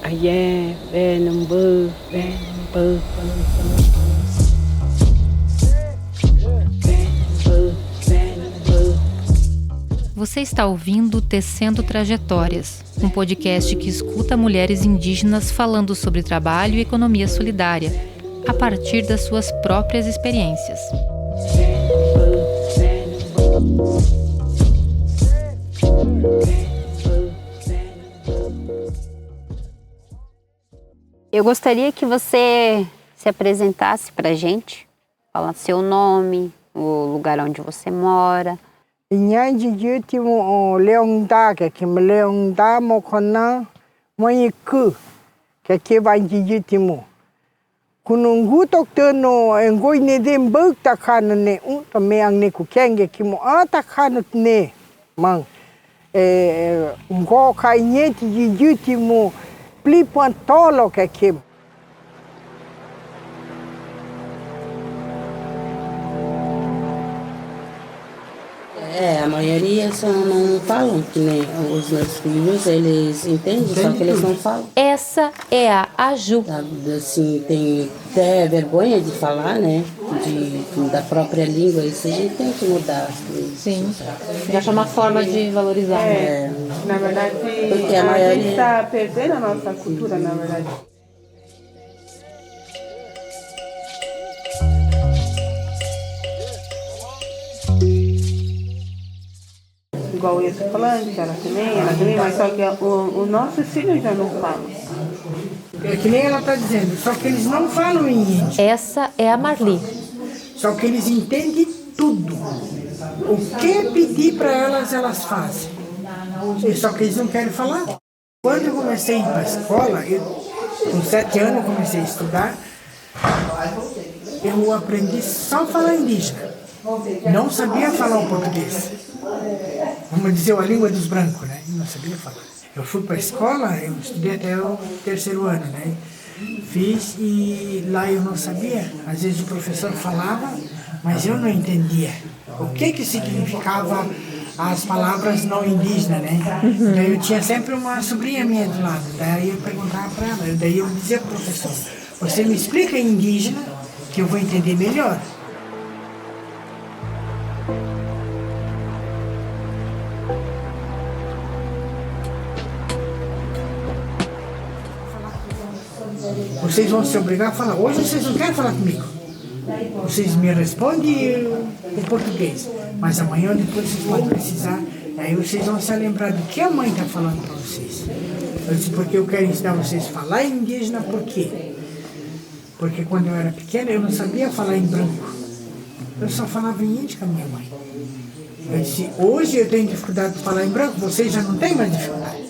Ayé, Benumbu, Benumbu. Você está ouvindo Tecendo Trajetórias, um podcast que escuta mulheres indígenas falando sobre trabalho e economia solidária, a partir das suas próprias experiências. Eu gostaria que você se apresentasse para a gente, falar seu nome, o lugar onde você mora. Inhanji jutimo leonda que me leonda mokona moiku que vai jutimo. Kunungu toktono engoi ne dem buk takano ne também ang ne kukenge que mo atakano ne mang ngo kai nyeti jutimo plipantolo que A maioria só não falam, que nem os meus filhos, eles entendem, só que eles não falam. Essa é a Aju. Assim, tem até vergonha de falar, né, da própria língua, isso a gente tem que mudar as coisas. Sim, já é uma forma de valorizar. Na verdade, porque a gente está perdendo a nossa cultura, na verdade. Igual eu estou falando, ela também, mas só que os nossos filhos já não falam. É que nem ela está dizendo, só que eles não falam em índio. Essa é a Marli. Só que eles entendem tudo. O que pedir para elas, elas fazem. Só que eles não querem falar. Quando eu comecei a ir para a escola, com 7 anos eu comecei a estudar, eu aprendi só a falar indígena. Não sabia falar o português. Vamos dizer, a língua dos brancos, né? Eu não sabia falar. Eu fui para a escola, eu estudei até o 3º ano, né? Fiz e lá eu não sabia. Às vezes o professor falava, mas eu não entendia. O que significava as palavras não indígenas, né? Daí eu tinha sempre uma sobrinha minha do lado. Daí eu perguntava para ela, daí eu dizia para o professor, você me explica em indígena que eu vou entender melhor. Vocês vão se obrigar a falar. Hoje vocês não querem falar comigo. Vocês me respondem em português. Mas amanhã ou depois vocês podem precisar. Aí vocês vão se lembrar do que a mãe está falando para vocês. Eu disse, porque eu quero ensinar vocês a falar em indígena, por quê? Porque quando eu era pequena eu não sabia falar em branco. Eu só falava em índio com a minha mãe. Eu disse, hoje eu tenho dificuldade de falar em branco, vocês já não têm mais dificuldade.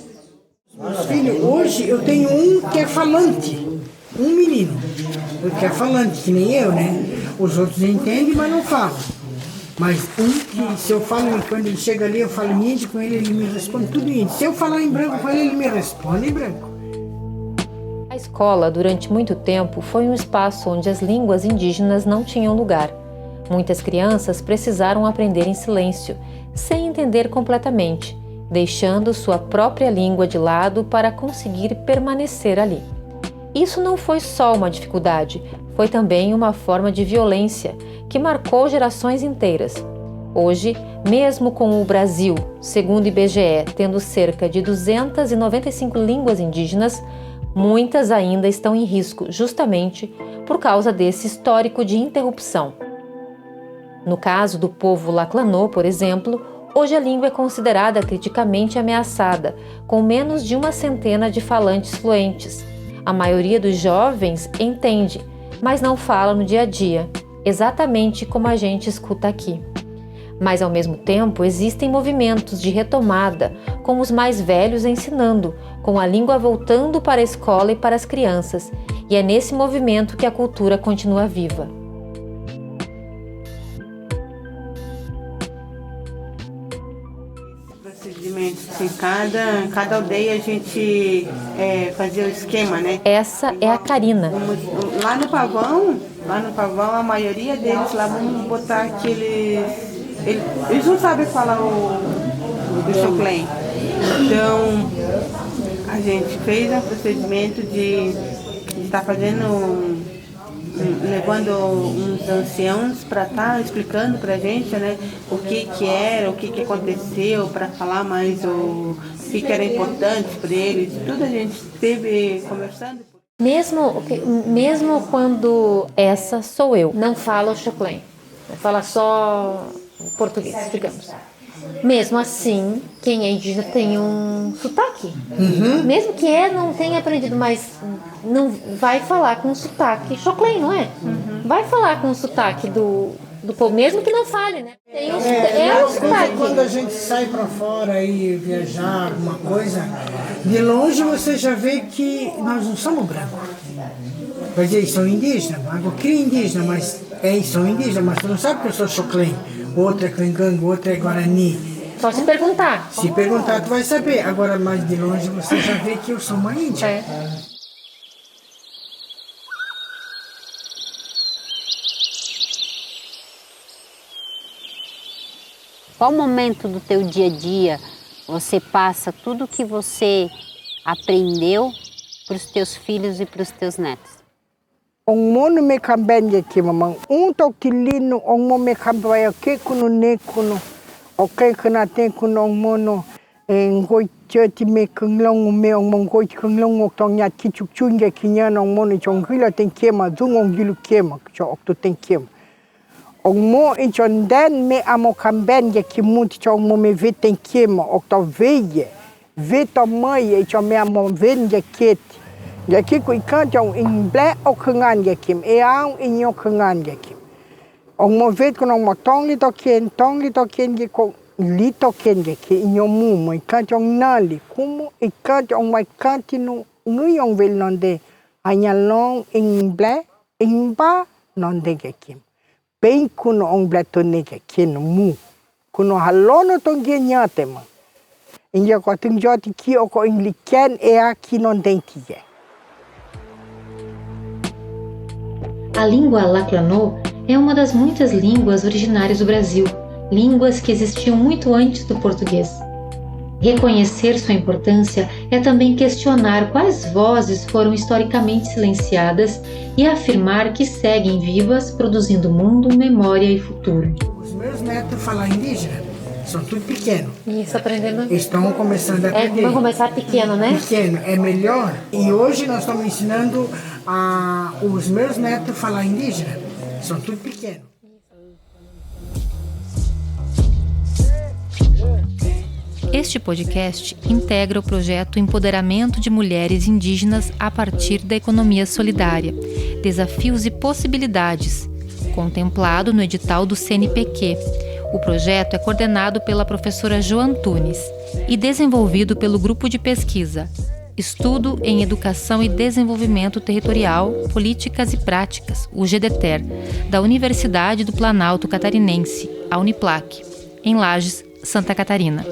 Meus filhos, hoje eu tenho um que é falante. Um menino, que é falante, que nem eu, né? Os outros entendem, mas não falam. Mas um que, se eu falo, quando ele chega ali, eu falo em índio com ele me responde tudo em índio. Se eu falar em branco com ele me responde em branco. A escola, durante muito tempo, foi um espaço onde as línguas indígenas não tinham lugar. Muitas crianças precisaram aprender em silêncio, sem entender completamente, deixando sua própria língua de lado para conseguir permanecer ali. Isso não foi só uma dificuldade, foi também uma forma de violência que marcou gerações inteiras. Hoje, mesmo com o Brasil, segundo o IBGE, tendo cerca de 295 línguas indígenas, muitas ainda estão em risco justamente por causa desse histórico de interrupção. No caso do povo Laclanô, por exemplo, hoje a língua é considerada criticamente ameaçada, com menos de 100 de falantes fluentes. A maioria dos jovens entende, mas não fala no dia a dia, exatamente como a gente escuta aqui. Mas, ao mesmo tempo, existem movimentos de retomada, com os mais velhos ensinando, com a língua voltando para a escola e para as crianças, e é nesse movimento que a cultura continua viva. Em cada aldeia a gente fazia o esquema, né? Essa é a Karina. Lá no pavão, a maioria deles lá vamos botar aqueles... Eles não sabem falar o Bishoclen. Então, a gente fez um procedimento de estar levando uns anciãos para estar explicando para a gente, né, o que era, o que aconteceu, para falar mais o que era importante para eles. Tudo a gente esteve conversando. Mesmo quando essa sou eu, não falo Choclen, fala só português, digamos. Mesmo assim, quem é indígena tem um sotaque. Mesmo que não tenha aprendido, mas não vai falar com sotaque Choclen, não é? Vai falar com o sotaque do povo, mesmo que não fale, né? Tem um sotaque. Quando a gente sai para fora e viajar, alguma coisa, de longe você já vê que nós não somos brancos. Quer dizer, são indígenas, água cria indígena, mas são indígenas, mas tu não sabe que eu sou Choclen. Outra é Cangango, outra é Guarani. Só se perguntar. Se perguntar, tu vai saber. Agora, mais de longe, você já vê que eu sou uma índia. Qual momento do teu dia a dia você passa tudo que você aprendeu para os teus filhos e para os teus netos? Mono me cambende aqui, mamãe. Tokilino, mo me cambaya que kuno ne kuno. Que na tem kuno mono ngoi chati me kunglong me ngoi kunglong tong ya kichukchunge kinyana mono chongila tem kema zungong gilu kema cho okto tem kema. Mo in chonden me amo cambende que muito chong mo me vetem kema okto veie. Veta mãe e cho me amo vende ket. Giờ khi quý khăn trong in blé ốc khương ngàn gà kim, áo in nhô khương ngàn gà kim. Ông mô vết của ông mà tông li to kiên gà cô li to kiên gà kim, in nhô mù mà khăn trong nà li, cũng in khăn trong mai khăn thì nó ngư ông vết nòn đề, anh nhà long in blé, in ba nòn đề gà kim. Bên của nó ông blé tôn nê gà kim nó mù, của nó hà lô nó tông gà nhá tê mà. In giờ có từng gió thì kia ô có in li kén ea kia nòn đen thì gà. A língua Laclanô é uma das muitas línguas originárias do Brasil, línguas que existiam muito antes do português. Reconhecer sua importância é também questionar quais vozes foram historicamente silenciadas e afirmar que seguem vivas, produzindo mundo, memória e futuro. Os meus netos falam indígena, são tudo pequenos. Isso, aprendendo. Estão começando a aprender. Vão começar pequeno, né? Pequeno, é melhor. E hoje nós estamos ensinando os meus netos a falar indígena. São tudo pequenos. Este podcast integra o projeto Empoderamento de Mulheres Indígenas a partir da economia solidária, desafios e possibilidades, contemplado no edital do CNPq. O projeto é coordenado pela professora Jo Antunes e desenvolvido pelo Grupo de Pesquisa Estudo em Educação e Desenvolvimento Territorial, Políticas e Práticas, o GDTER, da Universidade do Planalto Catarinense, a Uniplac, em Lages, Santa Catarina.